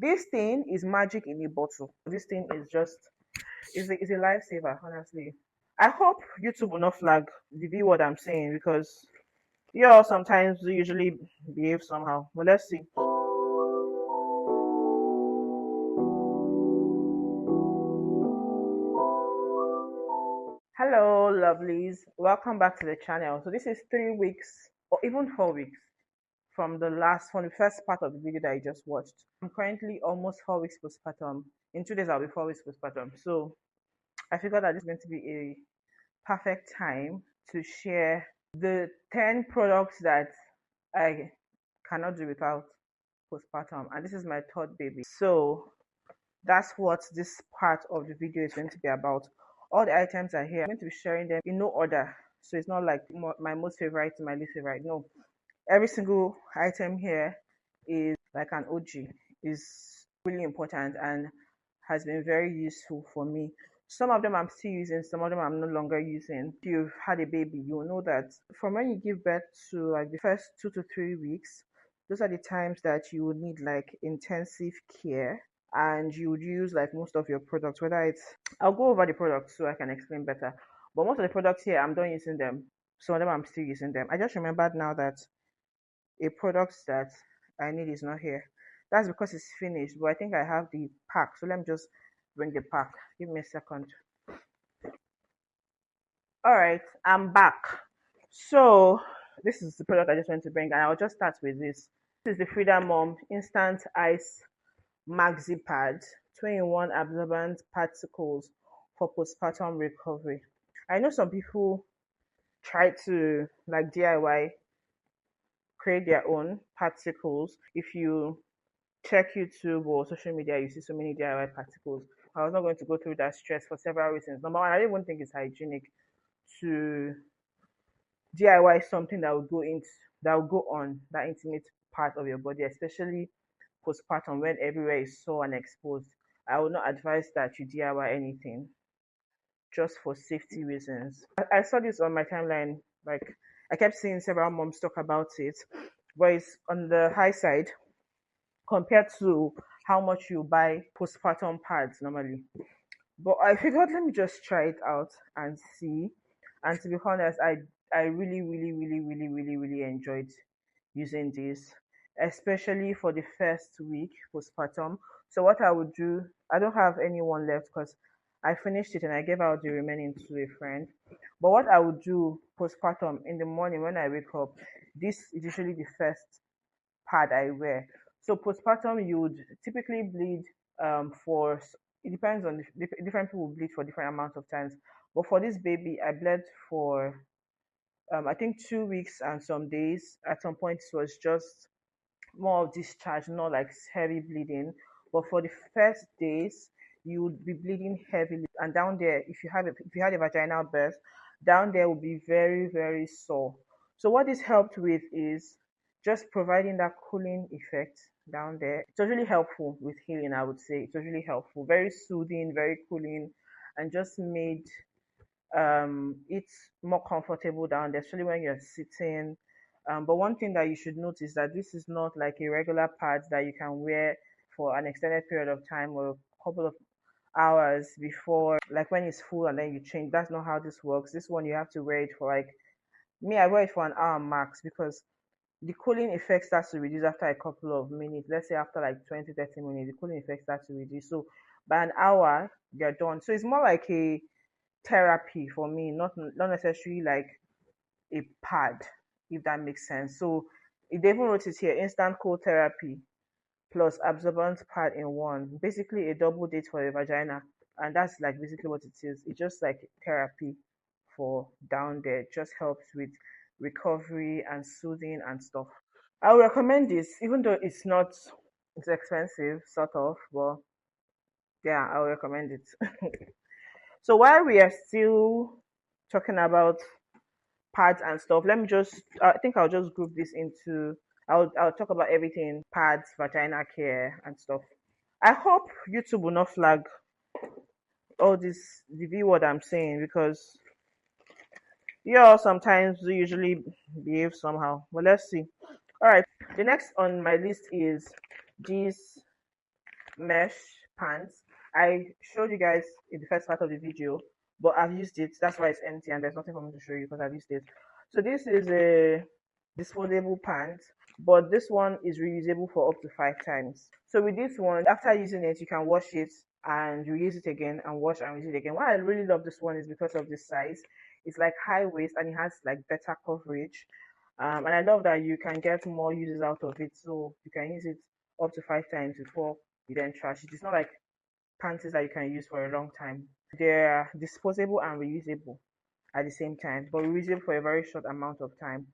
This thing is magic in a bottle. This thing is just is a lifesaver, honestly. I hope YouTube will not flag the view what I'm saying because y'all sometimes usually behave somehow. But let's see. Hello, lovelies. Welcome back to the channel. So this is 3 weeks or even 4 weeks from the first part of the video that I just watched. I'm currently almost 4 weeks postpartum. In 2 days, I'll be 4 weeks postpartum. So I figured that this is going to be a perfect time to share the 10 products that I cannot do without postpartum. And this is my third baby. So that's what this part of the video is going to be about. All the items are here. I'm going to be sharing them in no order. So it's not like my most favorite to my least favorite. No, every single item here is like an OG, is really important and has been very useful for me. Some of them I'm still using, some of them I'm no longer using. If you've had a baby, you'll know that from when you give birth to like the first 2 to 3 weeks, those are the times that you would need like intensive care and you would use like most of your products, whether it's I'll go over the products so I can explain better. But most of the products here I'm done using them. Some of them I'm still using them. I just remembered now that a product that I need is not here. That's because it's finished, but I think I have the pack. So let me just bring the pack. Give me a second. All right, I'm back. So this is the product I just went to bring, and I'll just start with this. This is the Freedom Mom Instant Ice Maxi Pad 2-in-1 absorbent particles for postpartum recovery. I know some people try to like DIY create their own particles. If you check YouTube or social media, you see so many DIY particles. I was not going to go through that stress for several reasons. Number one, I don't even think it's hygienic to DIY something that will go on that intimate part of your body, especially postpartum when everywhere is sore and exposed. I would not advise that you DIY anything just for safety reasons. I saw this on my timeline, like I kept seeing several moms talk about it, but it's on the high side compared to how much you buy postpartum pads normally. But I figured let me just try it out and see. And to be honest, I really, really, really, really, really, really enjoyed using this, especially for the first week postpartum. So what I would do, I don't have anyone left because I finished it and I gave out the remaining to a friend. But what I would do postpartum in the morning when I wake up, this is usually the first pad I wear. So postpartum, you would typically bleed for it depends on different people bleed for different amounts of times. But for this baby, I bled for I think 2 weeks and some days. At some point, it was just more of discharge, not like heavy bleeding. But for the first days, you would be bleeding heavily, and down there, if you had a vaginal birth, down there will be very very sore. So what this helped with is just providing that cooling effect down there. It's really helpful with healing, I would say. It's really helpful, very soothing, very cooling, and just made it's more comfortable down there, especially when you're sitting. But one thing that you should note is that this is not like a regular pad that you can wear for an extended period of time or a couple of hours before, like when it's full and then you change. That's not how this works. This one you have to wear it for like me. I wear it for an hour max because the cooling effect starts to reduce after a couple of minutes. Let's say after like 20-30 minutes, the cooling effect starts to reduce. So by an hour, you're done. So it's more like a therapy for me, not necessarily like a pad, if that makes sense. So they even wrote it here: instant cold therapy plus absorbent pad in one. Basically a double date for the vagina. And that's like basically what it is. It's just like therapy for down there. It just helps with recovery and soothing and stuff. I would recommend this, even though it's expensive, sort of, but yeah, I would recommend it. So while we are still talking about pads and stuff, let me just I think I'll just group this into I'll talk about everything: pads, vagina care and stuff. I hope YouTube will not flag all this the view what I'm saying because y'all sometimes usually behave somehow. But let's see. Alright, the next on my list is this mesh pants. I showed you guys in the first part of the video, but I've used it. That's why it's empty and there's nothing for me to show you because I've used it. So this is a disposable pants, but this one is reusable for up to 5 times. So with this one, after using it, you can wash it and reuse it again and wash and reuse it again. Why I really love this one is because of the size. It's like high waist and it has like better coverage. And I love that you can get more uses out of it. So you can use it up to 5 times before you then trash it. It's not like panties that you can use for a long time. They're disposable and reusable at the same time, but reusable for a very short amount of time.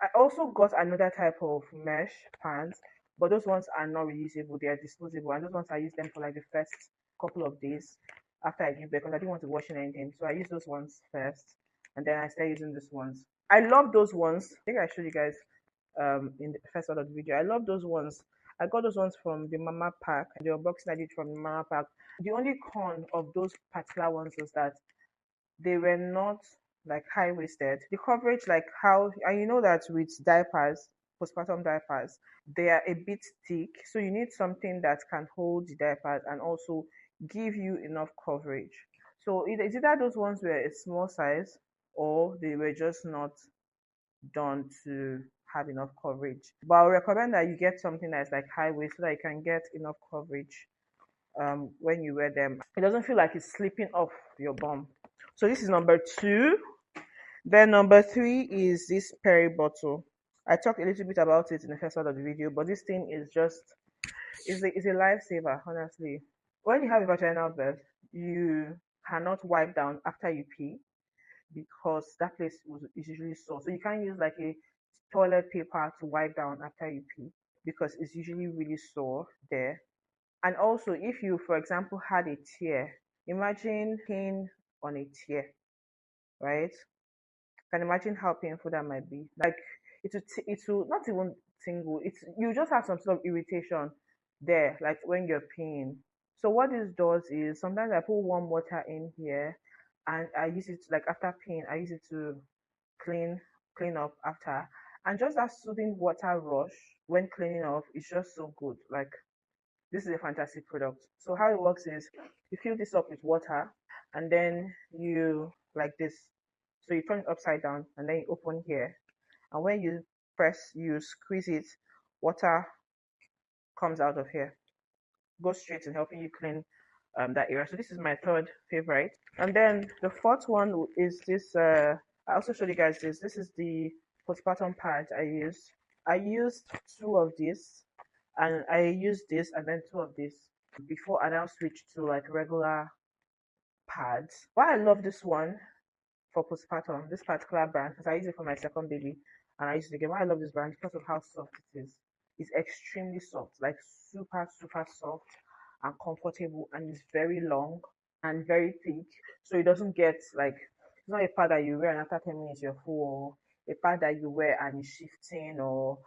I also got another type of mesh pants, but those ones are not reusable, they are disposable. And those ones I use them for like the first couple of days after I give birth because I didn't want to wash in anything. So I use those ones first and then I started using these ones. I love those ones. I think I showed you guys in the first part of the video. I love those ones. I got those ones from the Mama Pack, the unboxing I did from the Mama Pack. The only con of those particular ones was that they were not like high waisted. The coverage, like how, and you know that with diapers, postpartum diapers, they are a bit thick. So you need something that can hold the diapers and also give you enough coverage. So it's either those ones were a small size or they were just not done to have enough coverage. But I would recommend that you get something that's like high waist so that you can get enough coverage when you wear them. It doesn't feel like it's slipping off your bum. So this is number two. Then number three is this Perry bottle. I talked a little bit about it in the first part of the video, but this thing is just is a lifesaver, honestly. When you have a vaginal birth, you cannot wipe down after you pee because that place is usually sore. So you can't use like a toilet paper to wipe down after you pee because it's usually really sore there. And also, if you, for example, had a tear, imagine pain on a tear, right? Can imagine how painful that might be. Like it will not even tingle. It's you just have some sort of irritation there, like when you're peeing. So what this does is sometimes I put warm water in here, and I use it like after peeing. I use it to clean clean up after, and just that soothing water rush when cleaning off is just so good. Like this is a fantastic product. So how it works is you fill this up with water and then you like this. So you turn it upside down and then you open here. And when you you squeeze it, water comes out of here. Goes straight in helping you clean that area. So this is my third favorite. And then the fourth one is this. I also showed you guys this. This is the postpartum pad I used. I used two of these and I used this and then two of this before I now switched to like regular pads. Why I love this one for postpartum, this particular brand, because I use it for my second baby and I use it again. Why I love this brand because of how soft it is. It's extremely soft, like super, super soft and comfortable, and it's very long and very thick. So it doesn't get like, it's not a pad that you wear and after 10 minutes you're full, or a pad that you wear and it's shifting, or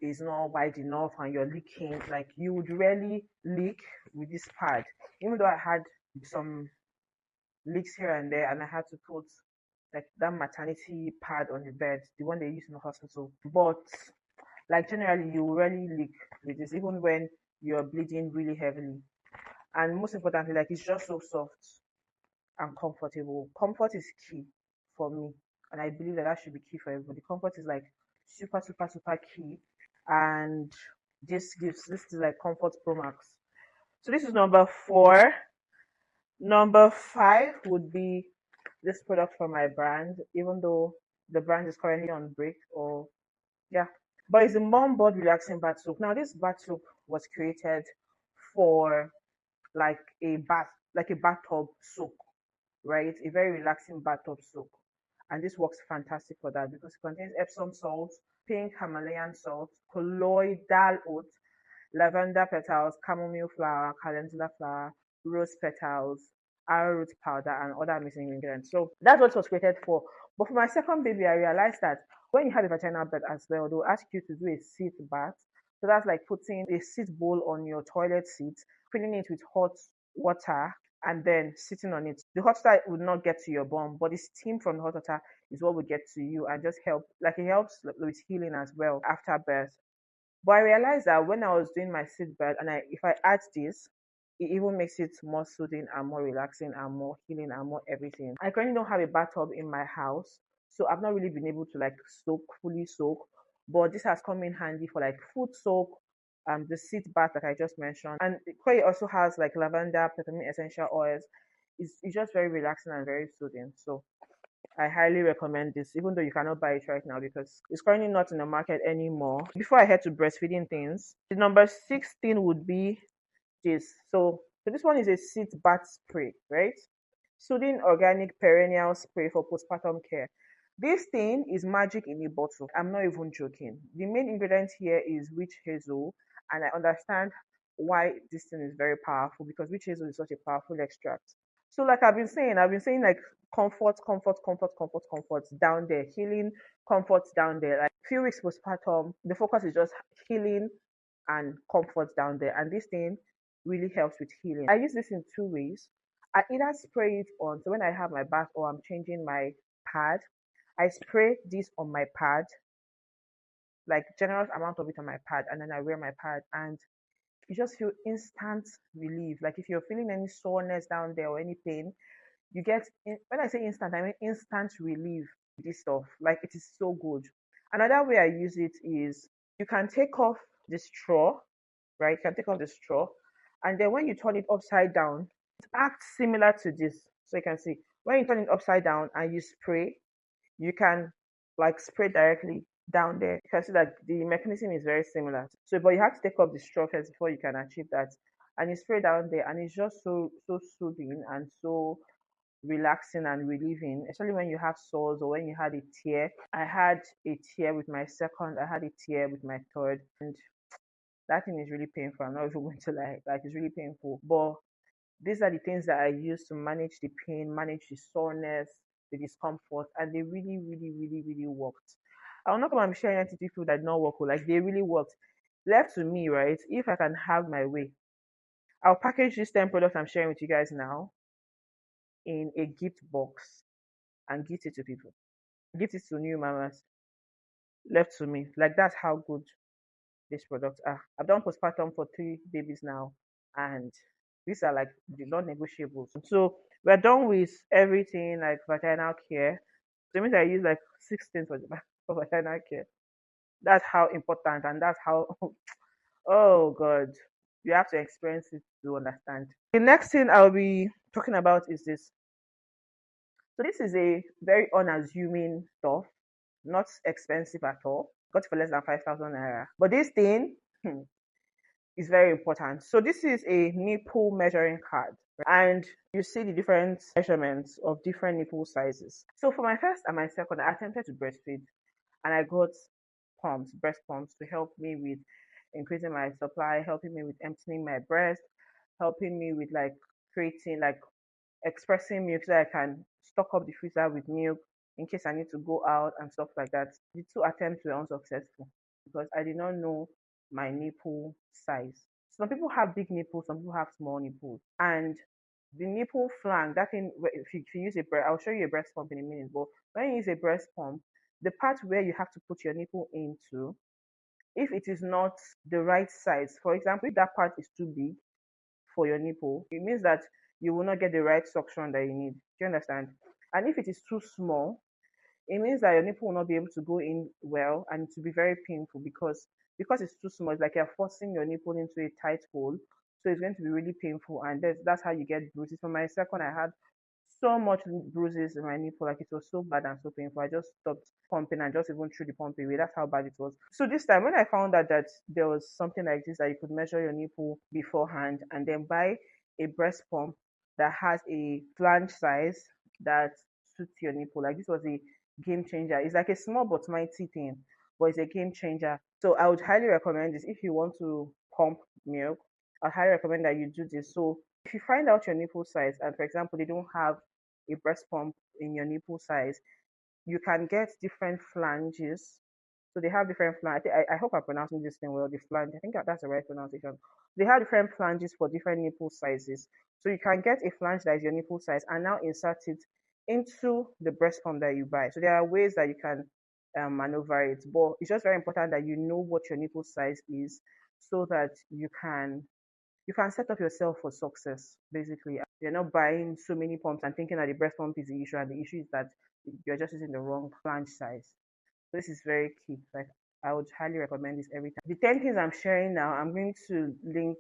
is not wide enough and you're leaking. Like you would rarely leak with this pad. Even though I had some leaks here and there and I had to put like that maternity pad on the bed, the one they use in the hospital. But like generally you rarely leak with this, even when you're bleeding really heavily. And most importantly, like it's just so soft and comfortable. Comfort is key for me. And I believe that that should be key for everybody. Comfort is like super, super, super key. And this is like Comfort Pro Max. So this is number four. Number five would be this product from my brand, even though the brand is currently on break or yeah. But it's a mom board relaxing bath soap. Now this bath soap was created for like like a bathtub soak, right? A very relaxing bathtub soak. And this works fantastic for that because it contains Epsom salt, pink Himalayan salt, colloidal oat, lavender petals, chamomile flower, calendula flower, rose petals, arrowroot powder, and other missing ingredients. So that's what it was created for. But for my second baby, I realized that when you have a vaginal birth as well, they'll ask you to do a seat bath. So that's like putting a seat bowl on your toilet seat, filling it with hot water, and then sitting on it. The hot water would not get to your bum, but the steam from the hot water is what will get to you and just help. Like it helps with healing as well after birth. But I realized that when I was doing my seat bed, and if I add this, it even makes it more soothing and more relaxing and more healing and more everything. I currently don't have a bathtub in my house, so I've not really been able to like fully soak. But this has come in handy for like foot soak, the seat bath that I just mentioned, and it also has like lavender, peppermint essential oils. It's just very relaxing and very soothing. So I highly recommend this, even though you cannot buy it right now because it's currently not in the market anymore. Before I head to breastfeeding things, the number 16 would be this. So this one is a seat bath spray, right? Soothing organic perennial spray for postpartum care. This thing is magic in a bottle. I'm not even joking. The main ingredient here is witch hazel, and I understand why this thing is very powerful because witch hazel is such a powerful extract. So, like I've been saying like comfort, comfort, comfort, comfort, comfort down there, healing, comfort down there. Like few weeks postpartum, the focus is just healing and comfort down there, and this thing really helps with healing. I use this in two ways. I either spray it on, so when I have my bath or I'm changing my pad, I spray this on my pad, like generous amount of it on my pad, and then I wear my pad, and you just feel instant relief. Like if you're feeling any soreness down there or any pain, you get when I say instant, I mean instant relief. This stuff, like it is so good. Another way I use it is you can take off the straw, right? You can take off the straw, and then when you turn it upside down, it acts similar to this. So you can see when you turn it upside down and you spray, you can like spray directly down there. You can see that the mechanism is very similar. So, but you have to take off the straw first before you can achieve that. And you spray down there, and it's just so soothing and so relaxing and relieving, especially when you have sores or when you had a tear. I had a tear with my second, I had a tear with my third, and that thing is really painful. I'm not even going to lie, like it's really painful. But these are the things that I use to manage the pain, manage the soreness, the discomfort, and they really, really, really, really worked. I'm not going to be sharing anything with people that did not work, like they really worked. Left to me, right? If I can have my way, I'll package these 10 products I'm sharing with you guys now in a gift box and gift it to people. Gift it to new mamas. Left to me. Like that's how good these products are. I've done postpartum for 3 babies now, and these are like the non-negotiables. So we're done with everything like vaginal care. So it means I use like 16 for vaginal care. That's how important, and that's how oh god, you have to experience it to understand. The next thing I'll be talking about is this. So this is a very unassuming stuff, not expensive at all. Got it for less than 5,000 naira. But this thing is very important. So this is a nipple measuring card, and you see the different measurements of different nipple sizes. So for my first and my second, I attempted to breastfeed, and I got breast pumps to help me with increasing my supply, helping me with emptying my breast, helping me with like creating like expressing milk so I can stock up the freezer with milk in case I need to go out and stuff like that. The two attempts were unsuccessful because I did not know my nipple size. Some people have big nipples, some people have small nipples. And the nipple flank, that thing, if you use a breast, I'll show you a breast pump in a minute, but when you use a breast pump, the part where you have to put your nipple into, if it is not the right size, for example, if that part is too big, for your nipple, it means that you will not get the right suction that you need. Do you understand? And if it is too small, it means that your nipple will not be able to go in well and it will be very painful because it's too small. It's like you're forcing your nipple into a tight hole. So it's going to be really painful, and that's how you get bruises. For my second, I had so much bruises in my nipple, like it was so bad and so painful. I just stopped pumping and just even threw the pump away. That's how bad it was. So this time when I found out that there was something like this, that you could measure your nipple beforehand and then buy a breast pump that has a flange size that suits your nipple, like this was a game changer. It's like a small but mighty thing, but it's a game changer. So I would highly recommend this if you want to pump milk. I highly recommend that you do this. So if you find out your nipple size, and for example, they don't have a breast pump in your nipple size, you can get different flanges. So they have different flanges. I hope I'm pronouncing this thing well. The flange, I think that's the right pronunciation. They have different flanges for different nipple sizes. So you can get a flange that is your nipple size and now insert it into the breast pump that you buy. So there are ways that you can maneuver it. But it's just very important that you know what your nipple size is, so that you can set up yourself for success. Basically, you're not buying so many pumps and thinking that the breast pump is the issue, and the issue is that you're just using the wrong flange size. So this is very key. Like, I would highly recommend this every time. The 10 things I'm sharing now, I'm going to link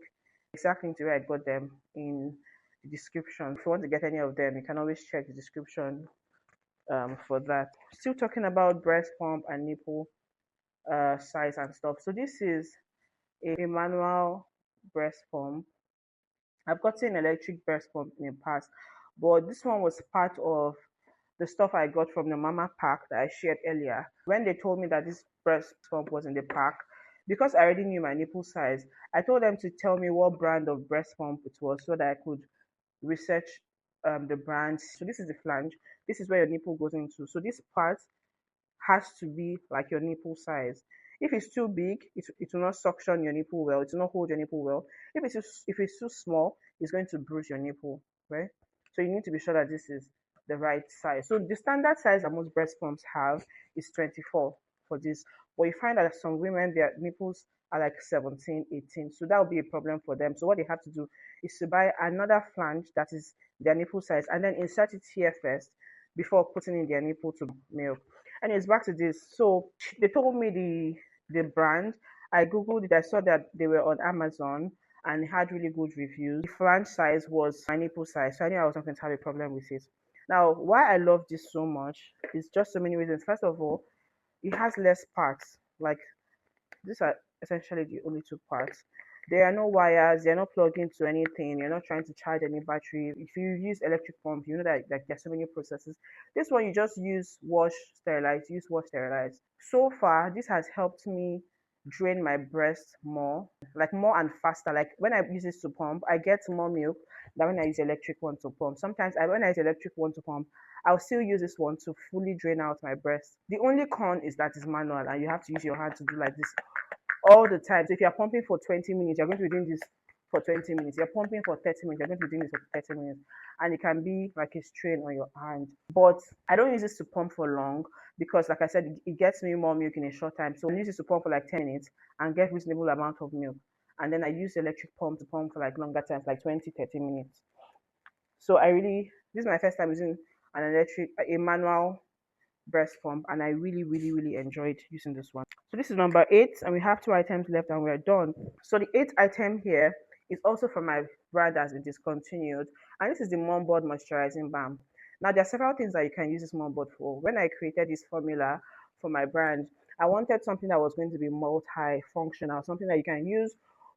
exactly to where I got them in the description. If you want to get any of them, you can always check the description for that. Still talking about breast pump and nipple size and stuff. So this is a manual breast pump. I've gotten electric breast pump in the past, but this one was part of the stuff I got from the mama pack that I shared earlier. When they told me that this breast pump was in the pack, because I already knew my nipple size, I told them to tell me what brand of breast pump it was so that I could research the brand. So this is the flange. This is where your nipple goes into. So this part has to be like your nipple size. If it's too big, it will not suction your nipple well. It will not hold your nipple well. If it's too small, it's going to bruise your nipple, right? So you need to be sure that this is the right size. So the standard size that most breast pumps have is 24 for this. But you find that some women, their nipples are like 17, 18. So that will be a problem for them. So what they have to do is to buy another flange that is their nipple size and then insert it here first before putting in their nipple to milk. And it's back to this. So they told me the brand. I googled it. I saw that they were on Amazon and had really good reviews. The flange size was my nipple size, so I knew I was not going to have a problem with it. Now, why I love this so much is just so many reasons. First of all, it has less parts. Like, these are essentially the only two parts. There are no wires, they're not plugged into anything, you're not trying to charge any battery. If you use electric pump, you know that like there's so many processes. This one you just use wash, sterilize. So far, this has helped me drain my breast more, like more and faster. Like when I use this to pump, I get more milk than when I use electric one to pump. Sometimes when I use electric one to pump, I'll still use this one to fully drain out my breast. The only con is that it's manual and you have to use your hand to do like this all the time. So if you're pumping for 20 minutes, you're going to be doing this for 20 minutes. You're pumping for 30 minutes, you're going to be doing this for 30 minutes. And it can be like a strain on your hand. But I don't use this to pump for long because, like I said, it gets me more milk in a short time. So I use this to pump for like 10 minutes and get reasonable amount of milk. And then I use the electric pump to pump for like longer times, like 20, 30 minutes. So this is my first time using a manual breast pump, and I really, really, really enjoyed using this one. So this is number 8, and we have 2 items left and we're done. So the 8th item here is also from my brand that's been discontinued, and this is the Mom Board Moisturizing Balm. Now there are several things that you can use this Mom Board for. When I created this formula for my brand, I wanted something that was going to be multi-functional, something that you can use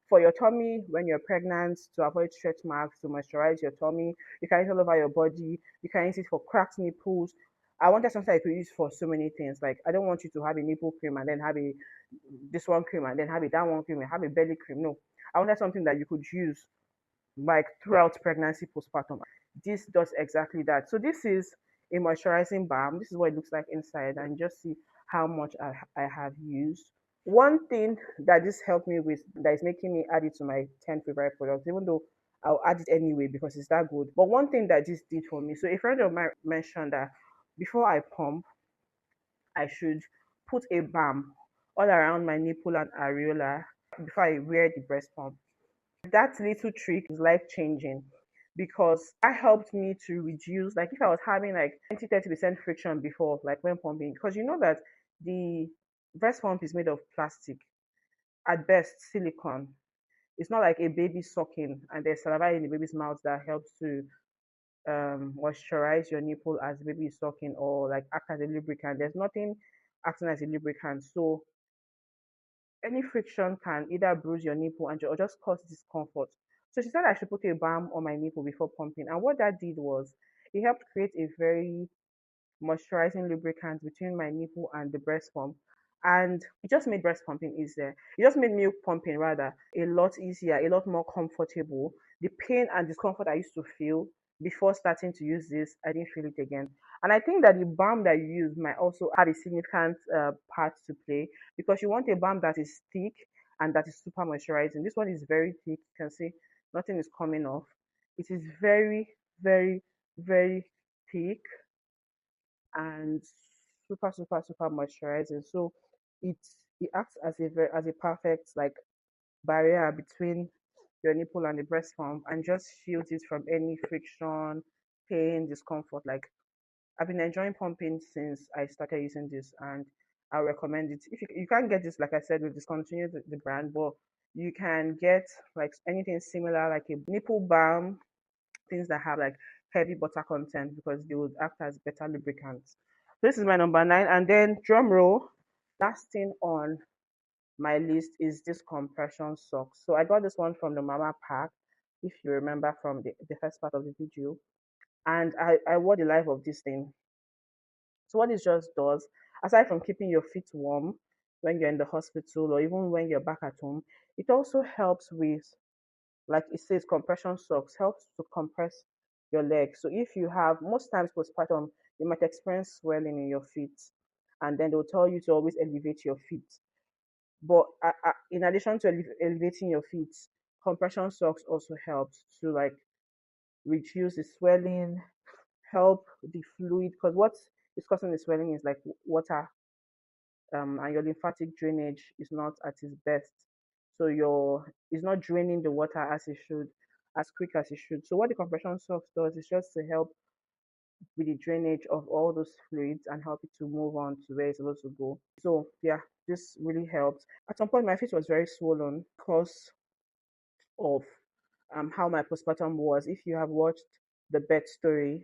for your tummy when you're pregnant to avoid stretch marks, to moisturize your tummy. You can use it all over your body. You can use it for cracked nipples. I wanted something I could use for so many things. Like, I don't want you to have a nipple cream and then have a this one cream and then have a that one cream and have a belly cream. No, I wanted something that you could use like throughout pregnancy, postpartum. This does exactly that. So this is a moisturizing balm. This is what it looks like inside, and just see how much I have used. One thing that this helped me with that is making me add it to my 10 favorite products, even though I'll add it anyway because it's that good. But one thing that this did for me, so a friend of mine mentioned that before I pump, I should put a balm all around my nipple and areola before I wear the breast pump. That little trick is life changing because that helped me to reduce, like, if I was having like 20-30% friction before, like when pumping, because you know that the breast pump is made of plastic, at best silicone. It's not like a baby sucking and there's saliva in the baby's mouth that helps to moisturize your nipple as the baby is sucking or like act as a lubricant. There's nothing acting as a lubricant. So any friction can either bruise your nipple and or just cause discomfort. So she said I should put a balm on my nipple before pumping. And what that did was it helped create a very moisturizing lubricant between my nipple and the breast pump. And it just made breast pumping easier. It just made milk pumping rather a lot easier, a lot more comfortable. The pain and discomfort I used to feel before starting to use this, I didn't feel it again. And I think that the balm that you use might also add a significant part to play because you want a balm that is thick and that is super moisturizing. This one is very thick. You can see nothing is coming off. It is very, very, very thick and super super super moisturizing. So it it acts as a very as a perfect like barrier between your nipple and the breast pump and just shields it from any friction, pain, discomfort. Like I've been enjoying pumping since I started using this, and I recommend it. If you can't get this, like I said, we've discontinued the brand, but you can get like anything similar, like a nipple balm, things that have like heavy butter content because they would act as better lubricants. This is my number 9, and then drum roll. Last thing on my list is this compression socks. So I got this one from the Mama Pack, if you remember from the first part of the video, and I wore the life of this thing. So what it just does, aside from keeping your feet warm when you're in the hospital or even when you're back at home, it also helps with, like it says, compression socks helps to compress your legs. So if you have, most times postpartum, you might experience swelling in your feet, and then they'll tell you to always elevate your feet. But in addition to elevating your feet, compression socks also helps to like reduce the swelling, help the fluid, because what is causing the swelling is like water, and your lymphatic drainage is not at its best. So your it's not draining the water as it should, as quick as it should. So what the compression socks does is just to help with the drainage of all those fluids and help it to move on to where it's supposed to go. So yeah, this really helped. At some point, my face was very swollen because of how my postpartum was. If you have watched the bed story,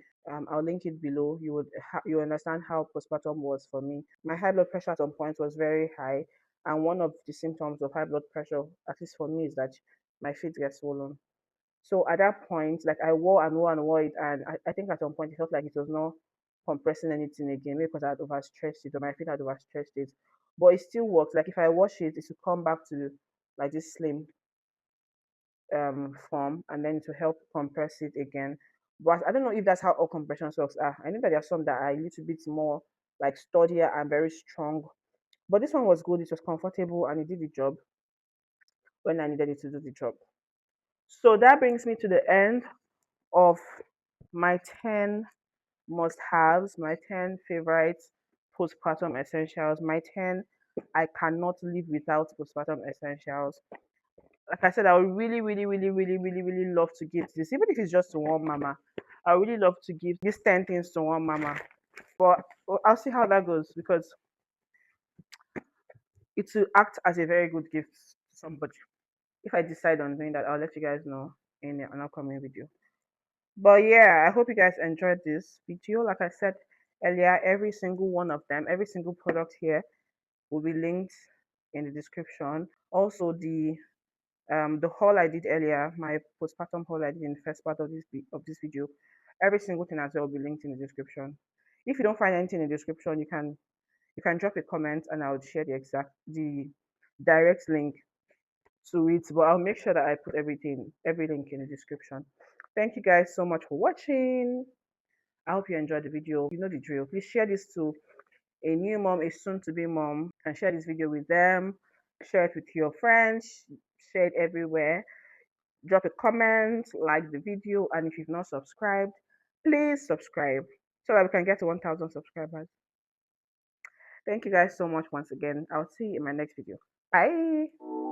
I'll link it below. You understand how postpartum was for me. My high blood pressure at some point was very high, and one of the symptoms of high blood pressure, at least for me, is that my feet get swollen. So at that point, like I wore and wore and wore it, and I think at some point it felt like it was not compressing anything again, maybe because I had overstretched it or my feet had overstretched it. But it still works. Like if I wash it, it should come back to like this slim form, and then to help compress it again. But I don't know if that's how all compression socks are. I know that there are some that are a little bit more like sturdier and very strong. But this one was good. It was comfortable and it did the job when I needed it to do the job. So that brings me to the end of my 10 must haves, my 10 favorite postpartum essentials, my 10 I cannot live without postpartum essentials. Like I said, I would really, really, really, really, really, really love to give this, even if it's just to one mama. I would really love to give these 10 things to one mama. But I'll see how that goes because it will act as a very good gift to somebody. If I decide on doing that, I'll let you guys know in an upcoming video. But yeah, I hope you guys enjoyed this video. Like I said earlier, every single one of them, every single product here will be linked in the description. Also, the haul I did earlier, my postpartum haul I did in the first part of this video, every single thing as well will be linked in the description. If you don't find anything in the description, you can drop a comment and I'll share the direct link to it. But I'll make sure that I put every link in the description. Thank you guys so much for watching. I hope you enjoyed the video. You know the drill. Please share this to a new mom, a soon to be mom, and share this video with them. Share it with your friends. Share it everywhere. Drop a comment, like the video, and if you've not subscribed, please subscribe so that we can get to 1,000 subscribers. Thank you guys so much once again. I'll see you in my next video. Bye.